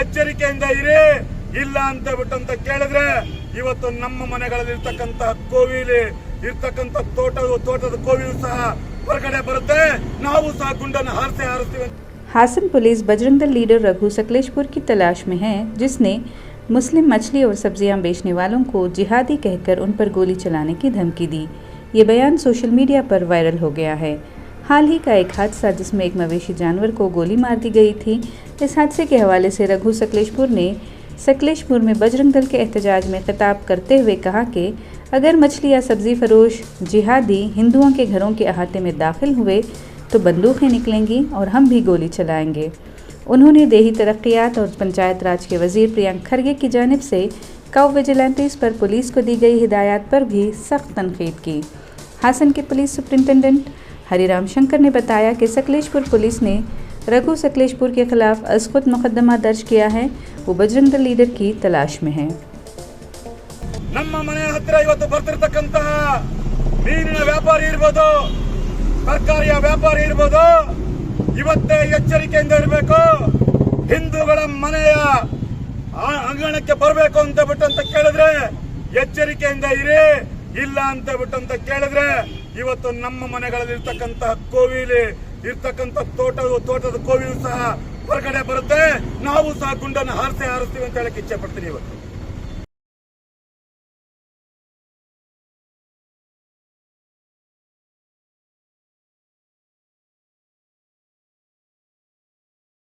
ಎಚ್ಚರಿಕೆಯಿಂದ ಇರಿ. ಇಲ್ಲ ಅಂತ ಬಿಟ್ಟಂತ ಕೇಳಿದ್ರೆ ಇವತ್ತು ನಮ್ಮ ಮನೆಗಳಲ್ಲಿರ್ತಕ್ಕಂತಹ ಕೋವಿಲಿ ಇರ್ತಕ್ಕಂಥ ತೋಟದ ಕೋವಿಲು ಸಹ ಹೊರಗಡೆ ಬರುತ್ತೆ. ನಾವು ಸಹ ಗುಂಡನ್ನು ಹಾರಿಸ್ತೀವಿ. हासन पुलिस बजरंग दल लीडर रघु सकलेशपुर की तलाश में है, जिसने मुस्लिम मछली और सब्जियां बेचने वालों को जिहादी कहकर उन पर गोली चलाने की धमकी दी। ये बयान सोशल मीडिया पर वायरल हो गया है। हाल ही का एक हादसा जिसमें एक मवेशी जानवर को गोली मार दी गई थी। इस हादसे के हवाले से रघु सकलेशपुर ने सकलेशपुर में बजरंग दल के एहतजाज में खिताब करते हुए कहा कि अगर मछली या सब्जी फरोश जिहादी हिंदुओं के घरों के अहाते में दाखिल हुए तो बंदूकें निकलेंगी और हम भी गोली चलाएंगे। उन्होंने देही तरक्कियात और पंचायत राज के वजीर प्रियंक खरगे की जानिब से काउ विजिलेंट्स पर पुलिस को दी गई हिदायत पर भी सख्त तनकीद की। हासन के पुलिस सुपरिंटेंडेंट हरिराम शंकर ने बताया कि सकलेशपुर पुलिस ने रघु सकलेशपुर के खिलाफ अज़खुद मुकदमा दर्ज किया है। वो बजरंग दल लीडर की तलाश में है। ನಮ್ಮ ಮನೆ ಹತ್ತಿರ ಇವತ್ತು ಬರ್ತಿರತಕ್ಕಂತಹ ಮೀನಿನ ವ್ಯಾಪಾರಿ ಇರಬಹುದು, ತರಕಾರಿಯ ವ್ಯಾಪಾರಿ ಇರಬಹುದು, ಇವತ್ತೇ ಎಚ್ಚರಿಕೆಯಿಂದ ಇರಬೇಕು. ಹಿಂದೂಗಳ ಮನೆಯ ಅಂಗಣಕ್ಕೆ ಬರಬೇಕು ಅಂತ ಬಿಟ್ಟಂತ ಕೇಳಿದ್ರೆ ಎಚ್ಚರಿಕೆಯಿಂದ ಇರಿ. ಇಲ್ಲ ಅಂತ ಬಿಟ್ಟಂತ ಕೇಳಿದ್ರೆ ಇವತ್ತು ನಮ್ಮ ಮನೆಗಳಲ್ಲಿರ್ತಕ್ಕಂತಹ ಕೋವಿಲಿ ಇರ್ತಕ್ಕಂಥ ತೋಟದ ಕೋವಿಲು ಸಹ ಹೊರಗಡೆ ಬರುತ್ತೆ. ನಾವು ಸಹ ಗುಂಡನ್ನು ಹಾರಿಸ್ತೀವಿ ಅಂತ ಹೇಳಕ್ಕೆ ಇಚ್ಛೆ ಪಡ್ತೀನಿ ಇವತ್ತು.